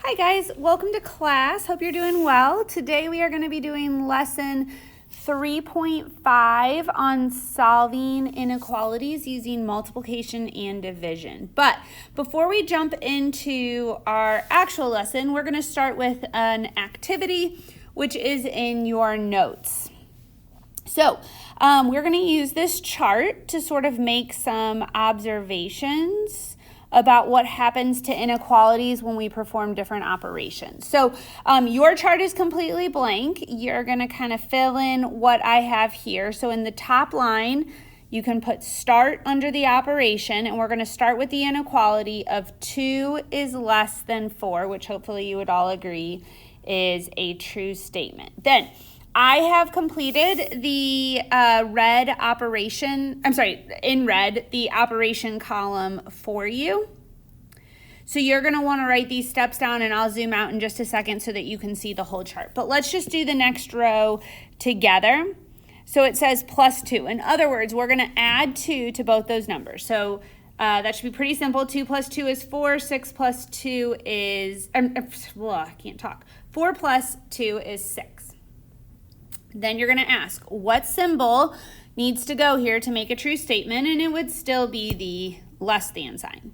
Hi guys, welcome to class. Hope you're doing well. Today we are going to be doing lesson 3.5 on solving inequalities using multiplication and division. But before we jump into our actual lesson, we're going to start with an activity which is in your notes. So we're going to use this chart to sort of make some observations about what happens to inequalities when we perform different operations. So your chart is completely blank. You're going to kind of fill in what I have here. So in the top line, you can put start under the operation, and we're going to start with the inequality of 2 is less than 4, which hopefully you would all agree is a true statement. Then I have completed the in red, the operation column for you. So you're going to want to write these steps down, and I'll zoom out in just a second so that you can see the whole chart. But let's just do the next row together. So it says plus 2. In other words, we're going to add 2 to both those numbers. So that should be pretty simple. 2 plus 2 is 4. 6 plus 2 is, I can't talk. 4 plus 2 is 6. Then you're going to ask, what symbol needs to go here to make a true statement? And it would still be the less than sign.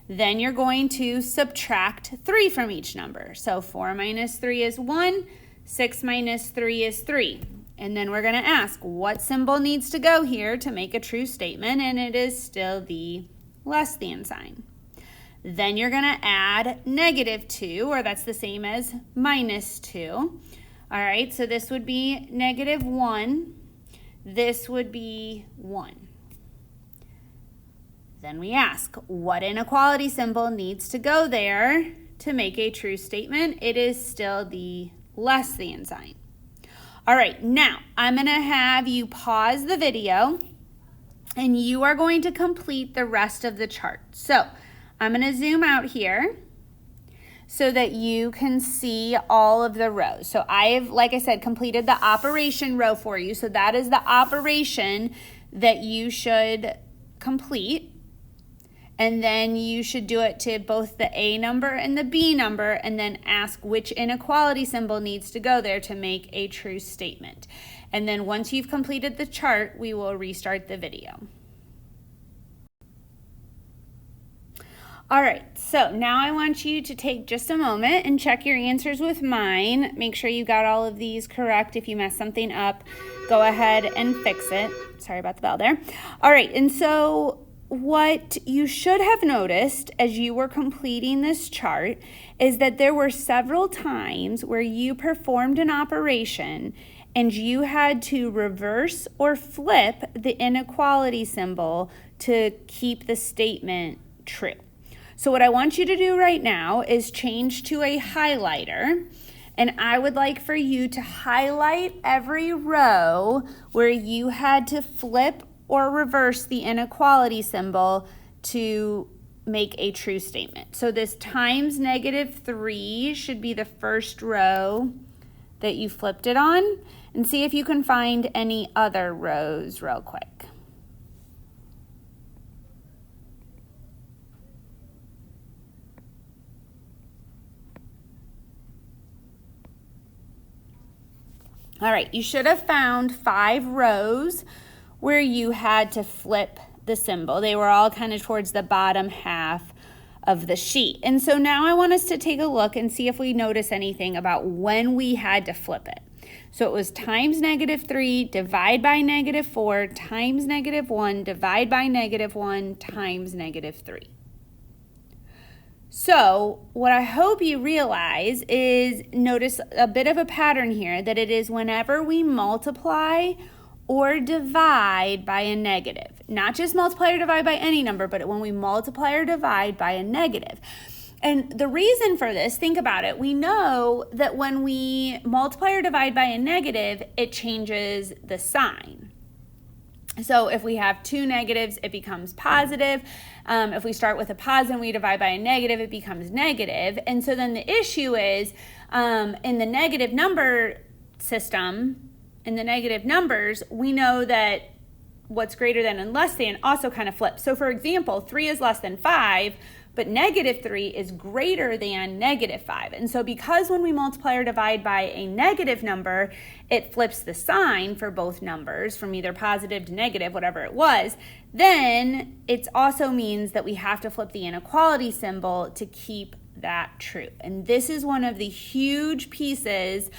Then you're going to subtract 3 from each number. So 4 minus 3 is 1. 6 minus 3 is 3. And then we're going to ask, what symbol needs to go here to make a true statement? And it is still the less than sign. Then you're going to add negative 2, or that's the same as minus 2. All right, so this would be negative 1. This would be 1. Then we ask, what inequality symbol needs to go there to make a true statement? It is still the less than sign. All right, now I'm going to have you pause the video, and you are going to complete the rest of the chart. So I'm going to zoom out here so that you can see all of the rows. So I've, like I said, completed the operation row for you. So that is the operation that you should complete. And then you should do it to both the A number and the B number, and then ask which inequality symbol needs to go there to make a true statement. And then once you've completed the chart, we will restart the video. All right, so now I want you to take just a moment and check your answers with mine. Make sure you got all of these correct. If you mess something up, go ahead and fix it. Sorry about the bell there. All right, and so what you should have noticed as you were completing this chart is that there were several times where you performed an operation and you had to reverse or flip the inequality symbol to keep the statement true. So what I want you to do right now is change to a highlighter, and I would like for you to highlight every row where you had to flip or reverse the inequality symbol to make a true statement. So this times negative 3 should be the first row that you flipped it on, and see if you can find any other rows real quick. All right, you should have found 5 rows where you had to flip the symbol. They were all kind of towards the bottom half of the sheet. And so now I want us to take a look and see if we notice anything about when we had to flip it. So it was times negative 3, divide by negative 4, times negative 1, divide by negative 1, times negative 3. So what I hope you realize is, notice a bit of a pattern here, that it is whenever we multiply or divide by a negative. Not just multiply or divide by any number, but when we multiply or divide by a negative. And the reason for this, think about it, we know that when we multiply or divide by a negative, it changes the sign. So if we have 2 negatives, it becomes positive. If we start with a positive and we divide by a negative, it becomes negative. And so then the issue is, in the negative number system, in the negative numbers, we know that what's greater than and less than also kind of flips. So for example, 3 is less than 5, but -3 is greater than -5. And so because when we multiply or divide by a negative number, it flips the sign for both numbers from either positive to negative, whatever it was, then it also means that we have to flip the inequality symbol to keep that true. And this is one of the huge pieces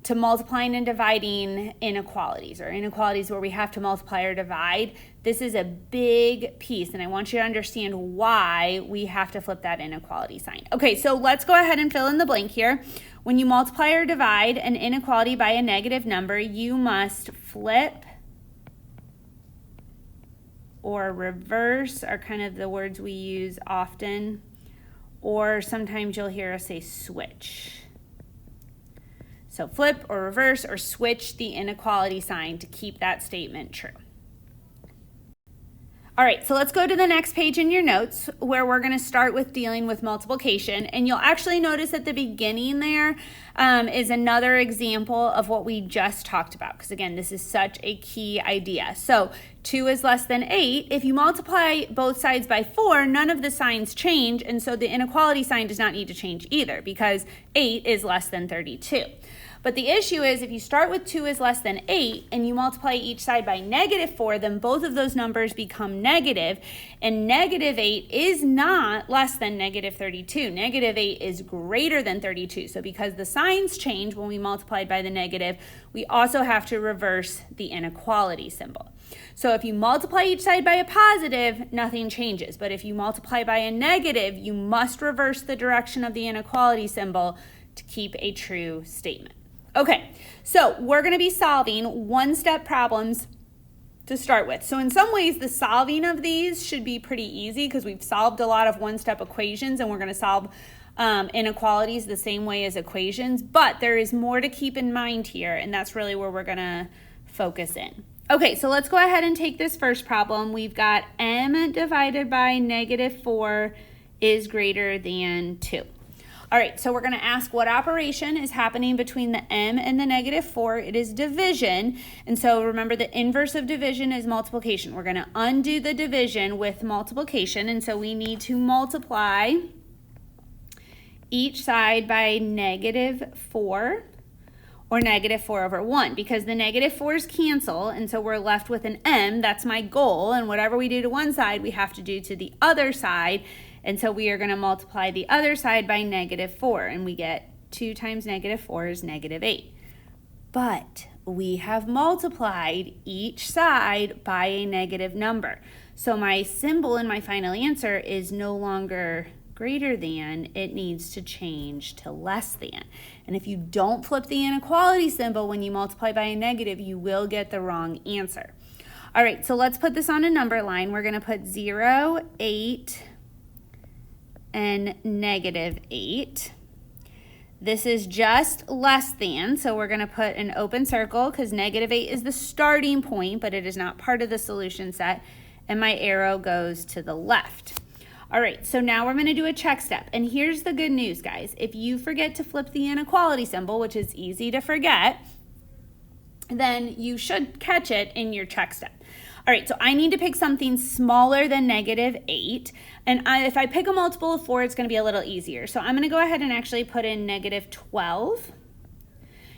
to multiplying and dividing inequalities, or inequalities where we have to multiply or divide. This is a big piece, and I want you to understand why we have to flip that inequality sign. Okay, so let's go ahead and fill in the blank here. When you multiply or divide an inequality by a negative number, you must flip or reverse are kind of the words we use often, or sometimes you'll hear us say switch. So flip or reverse or switch the inequality sign to keep that statement true. All right, so let's go to the next page in your notes where we're going to start with dealing with multiplication. And you'll actually notice at the beginning there is another example of what we just talked about. Because again, this is such a key idea. So 2 is less than 8. If you multiply both sides by 4, none of the signs change. And so the inequality sign does not need to change either because 8 is less than 32. But the issue is if you start with 2 is less than 8 and you multiply each side by -4, then both of those numbers become negative, and -8 is not less than -32. -8 is greater than 32. So because the signs change when we multiplied by the negative, we also have to reverse the inequality symbol. So if you multiply each side by a positive, nothing changes. But if you multiply by a negative, you must reverse the direction of the inequality symbol to keep a true statement. Okay, so we're going to be solving one-step problems to start with. So in some ways, the solving of these should be pretty easy because we've solved a lot of one-step equations, and we're going to solve inequalities the same way as equations. But there is more to keep in mind here, and that's really where we're going to focus in. Okay, so let's go ahead and take this first problem. We've got m divided by -4 is greater than 2. All right, so we're going to ask what operation is happening between the m and the -4. It is division. And so remember, the inverse of division is multiplication. We're going to undo the division with multiplication. And so we need to multiply each side by -4 or -4/1 because the -4's cancel. And so we're left with an m. That's my goal. And whatever we do to one side, we have to do to the other side. And so we are going to multiply the other side by -4, and we get 2 times -4 is -8. But we have multiplied each side by a negative number. So my symbol in my final answer is no longer greater than, it needs to change to less than. And if you don't flip the inequality symbol when you multiply by a negative, you will get the wrong answer. All right, so let's put this on a number line. We're going to put 0, 8, and -8. This is just less than, so we're going to put an open circle because -8 is the starting point, but it is not part of the solution set, and my arrow goes to the left. All right, so now we're going to do a check step, and here's the good news, guys. If you forget to flip the inequality symbol, which is easy to forget, then you should catch it in your check step. All right, so I need to pick something smaller than -8. And if I pick a multiple of 4, it's going to be a little easier. So I'm going to go ahead and actually put in -12.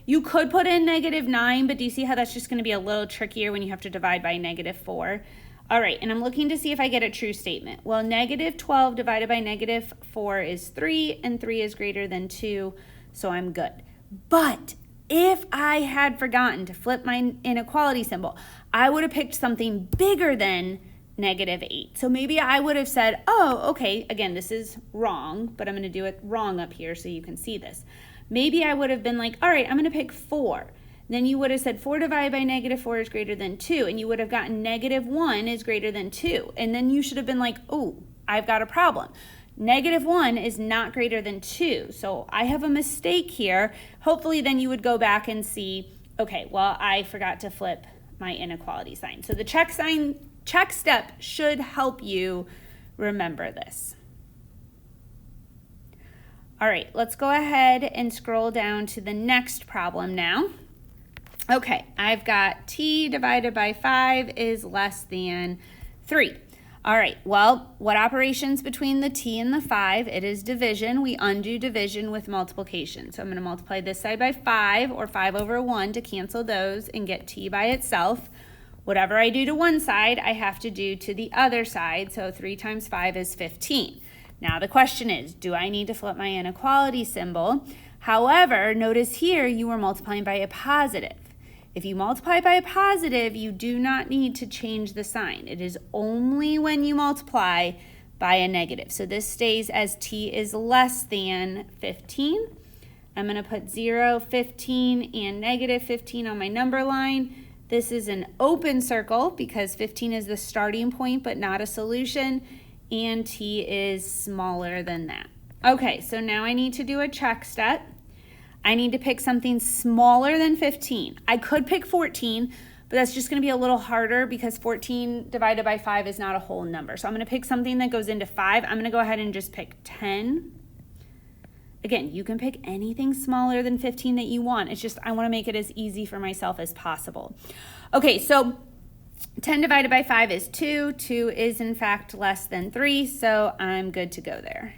You could put in -9, but do you see how that's just going to be a little trickier when you have to divide by -4? All right, and I'm looking to see if I get a true statement. Well, -12 divided by -4 is 3, and 3 is greater than 2, so I'm good. But if I had forgotten to flip my inequality symbol, I would have picked something bigger than -8. So maybe I would have said, oh, okay, again, this is wrong, but I'm going to do it wrong up here so you can see this. Maybe I would have been like, all right, I'm going to pick 4. Then you would have said 4 divided by -4 is greater than 2, and you would have gotten -1 is greater than 2. And then you should have been like, oh, I've got a problem. -1 is not greater than 2, so I have a mistake here. Hopefully then you would go back and see, okay, well, I forgot to flip my inequality sign. So the check step should help you remember this. All right, let's go ahead and scroll down to the next problem now. Okay, I've got t divided by 5 is less than 3. All right, well, what operations between the t and the 5? It is division. We undo division with multiplication. So I'm going to multiply this side by 5, or 5 over 1, to cancel those and get t by itself. Whatever I do to one side, I have to do to the other side. So 3 times 5 is 15. Now the question is, do I need to flip my inequality symbol? However, notice here you are multiplying by a positive. If you multiply by a positive, you do not need to change the sign. It is only when you multiply by a negative. So this stays as t is less than 15. I'm going to put 0, 15, and negative 15 on my number line. This is an open circle because 15 is the starting point but not a solution, and t is smaller than that. Okay, so now I need to do a check step. I need to pick something smaller than 15. I could pick 14, but that's just going to be a little harder because 14 divided by 5 is not a whole number. So I'm going to pick something that goes into 5. I'm going to go ahead and just pick 10. Again, you can pick anything smaller than 15 that you want. It's just I want to make it as easy for myself as possible. Okay, so 10 divided by 5 is 2. 2 is in fact less than 3, so I'm good to go there.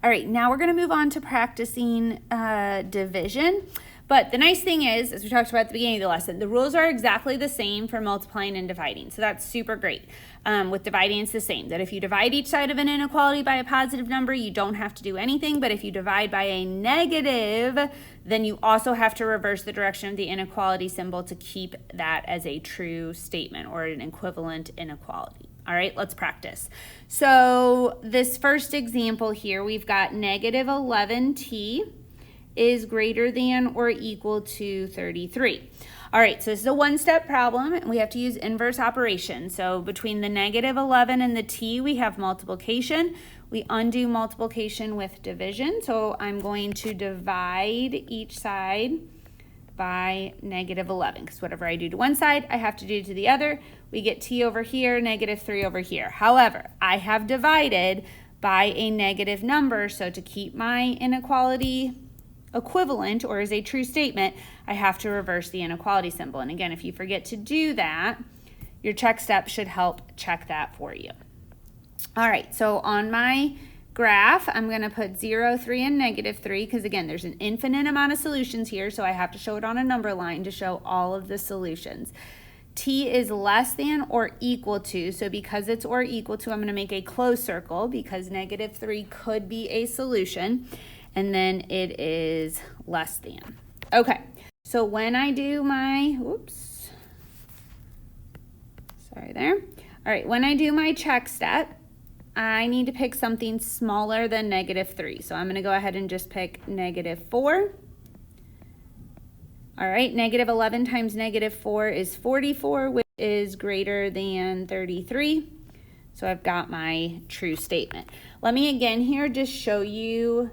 All right, now we're going to move on to practicing division. But the nice thing is, as we talked about at the beginning of the lesson, the rules are exactly the same for multiplying and dividing. So that's super great. With dividing, it's the same. That if you divide each side of an inequality by a positive number, you don't have to do anything. But if you divide by a negative, then you also have to reverse the direction of the inequality symbol to keep that as a true statement or an equivalent inequality. All right, let's practice. So this first example here, we've got negative 11t is greater than or equal to 33. All right, so this is a one-step problem, and we have to use inverse operation. So between the negative 11 and the t, we have multiplication. We undo multiplication with division. So I'm going to divide each side by negative 11, because whatever I do to one side, I have to do to the other. We get t over here, negative 3 over here. However, I have divided by a negative number, so to keep my inequality equivalent or as a true statement, I have to reverse the inequality symbol. And again, if you forget to do that, your check step should help check that for you. All right, so on my graph, I'm going to put 0, 3, and negative 3 because, again, there's an infinite amount of solutions here, so I have to show it on a number line to show all of the solutions. T is less than or equal to, so because it's or equal to, I'm going to make a closed circle because negative 3 could be a solution, and then it is less than. Okay, so when I do my, when I do my check step, I need to pick something smaller than negative 3. So I'm going to go ahead and just pick negative 4. All right, negative 11 times negative 4 is 44, which is greater than 33. So I've got my true statement. Let me again here just show you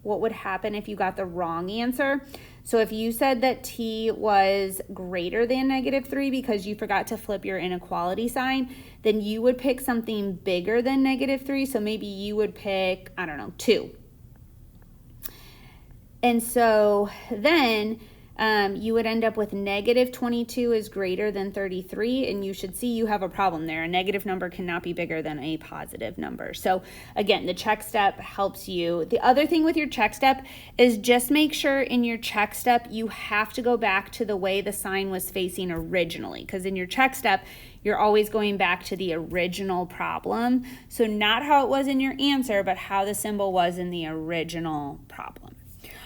what would happen if you got the wrong answer. So if you said that t was greater than negative 3 because you forgot to flip your inequality sign, then you would pick something bigger than negative 3. So maybe you would pick, I don't know, 2. And so then you would end up with negative 22 is greater than 33, and you should see you have a problem there. A negative number cannot be bigger than a positive number. So again, the check step helps you. The other thing with your check step is just make sure in your check step you have to go back to the way the sign was facing originally, because in your check step, you're always going back to the original problem. So not how it was in your answer, but how the symbol was in the original problem.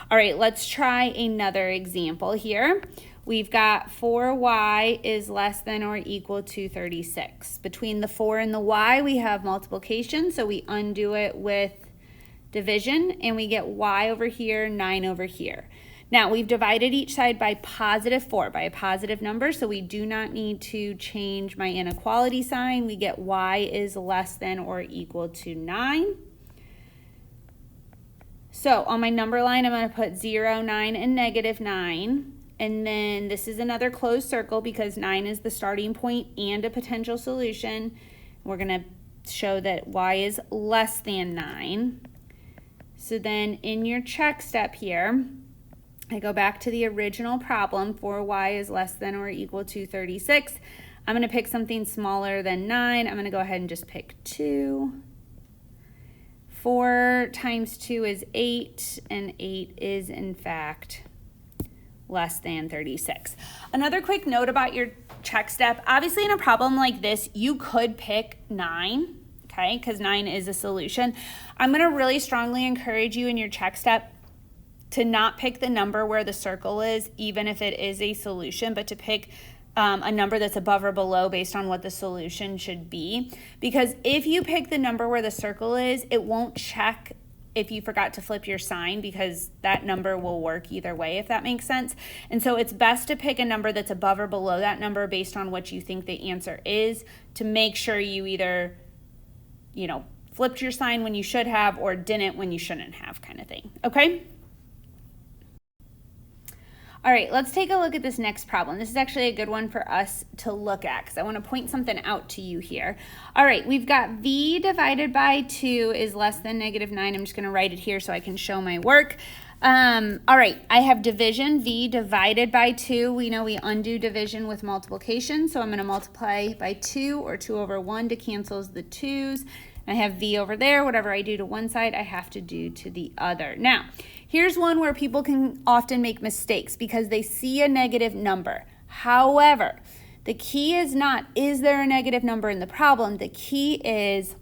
All right, let's try another example here. We've got 4y is less than or equal to 36. Between the 4 and the y, we have multiplication, so we undo it with division, and we get y over here, 9 over here. Now, we've divided each side by positive 4, by a positive number, so we do not need to change my inequality sign. We get y is less than or equal to 9. So on my number line, I'm going to put 0, 9, and negative 9. And then this is another closed circle because 9 is the starting point and a potential solution. We're going to show that y is less than 9. So then in your check step here, I go back to the original problem, 4y is less than or equal to 36. I'm going to pick something smaller than 9. I'm going to go ahead and just pick 2. 4 times 2 is 8, and 8 is in fact less than 36. Another quick note about your check step. Obviously in a problem like this, you could pick 9, okay, because 9 is a solution. I'm going to really strongly encourage you in your check step to not pick the number where the circle is, even if it is a solution, but to pick a number that's above or below based on what the solution should be. Because if you pick the number where the circle is, it won't check if you forgot to flip your sign, because that number will work either way, if that makes sense. And so it's best to pick a number that's above or below that number based on what you think the answer is, to make sure you either, you know, flipped your sign when you should have or didn't when you shouldn't have, kind of thing. Okay? All right, let's take a look at this next problem. This is actually a good one for us to look at because I want to point something out to you here. All right, we've got v divided by 2 is less than negative 9. I'm just going to write it here so I can show my work. All right, I have division, v divided by 2. We know we undo division with multiplication, so I'm going to multiply by 2, or 2 over 1 to cancel the 2's. I have v over there. Whatever I do to one side, I have to do to the other. Now, here's one where people can often make mistakes because they see a negative number. However, the key is not, is there a negative number in the problem? The key is,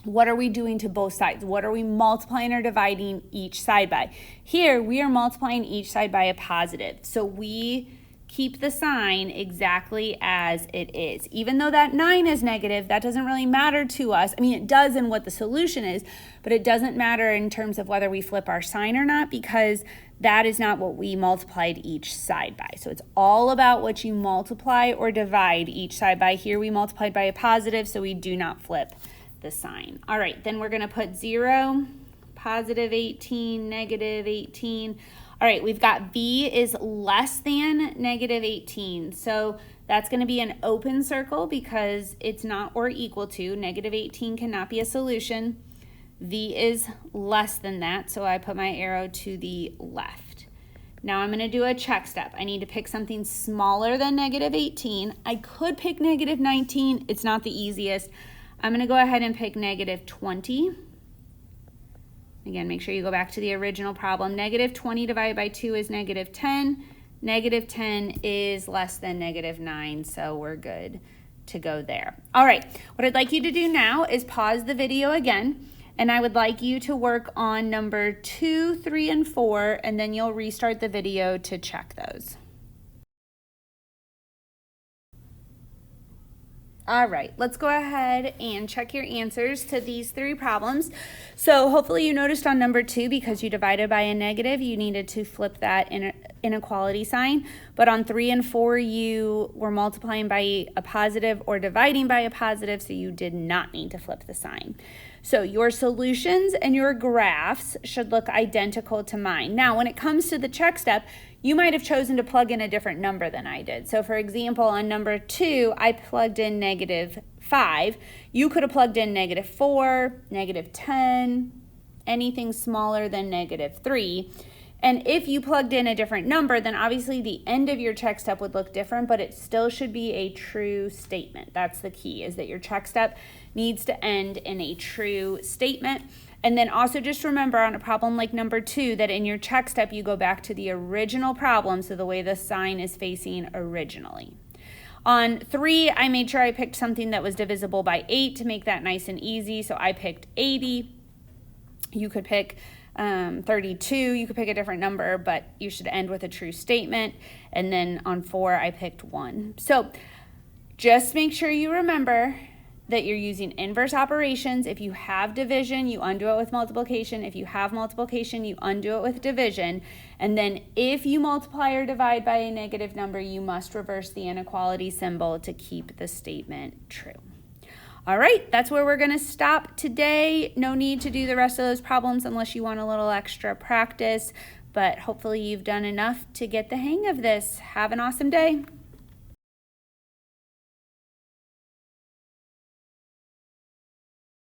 what are we doing to both sides? What are we multiplying or dividing each side by? Here, we are multiplying each side by a positive. So we keep the sign exactly as it is. Even though that 9 is negative, that doesn't really matter to us. I mean, it does in what the solution is, but it doesn't matter in terms of whether we flip our sign or not, because that is not what we multiplied each side by. So it's all about what you multiply or divide each side by. Here we multiplied by a positive, so we do not flip the sign. All right, then we're going to put 0, positive 18, negative 18. All right, we've got v is less than negative 18. So that's going to be an open circle because it's not or equal to. Negative 18 cannot be a solution. V is less than that, so I put my arrow to the left. Now I'm going to do a check step. I need to pick something smaller than negative 18. I could pick negative 19. It's not the easiest. I'm going to go ahead and pick negative 20. Again, make sure you go back to the original problem. Negative 20 divided by 2 is negative 10. Negative 10 is less than negative 9, so we're good to go there. All right, what I'd like you to do now is pause the video again, and I would like you to work on number 2, 3, and 4, and then you'll restart the video to check those. All right, let's go ahead and check your answers to these 3 problems. So hopefully you noticed on number 2, because you divided by a negative, you needed to flip that inequality sign. But on 3 and 4, you were multiplying by a positive or dividing by a positive, so you did not need to flip the sign. So your solutions and your graphs should look identical to mine. Now, when it comes to the check step, you might have chosen to plug in a different number than I did. So for example, on number 2, I plugged in negative 5. You could have plugged in negative 4, negative 10, anything smaller than negative 3. And if you plugged in a different number, then obviously the end of your check step would look different, but it still should be a true statement. That's the key, is that your check step needs to end in a true statement. And then also just remember on a problem like number 2 that in your check step you go back to the original problem, so the way the sign is facing originally. On 3, I made sure I picked something that was divisible by 8 to make that nice and easy, so I picked 80. You could pick 32, you could pick a different number, but you should end with a true statement. And then on 4, I picked 1. So just make sure you remember that you're using inverse operations. If you have division, you undo it with multiplication. If you have multiplication, you undo it with division. And then if you multiply or divide by a negative number, you must reverse the inequality symbol to keep the statement true. All right, that's where we're going to stop today. No need to do the rest of those problems unless you want a little extra practice, but hopefully you've done enough to get the hang of this. Have an awesome day.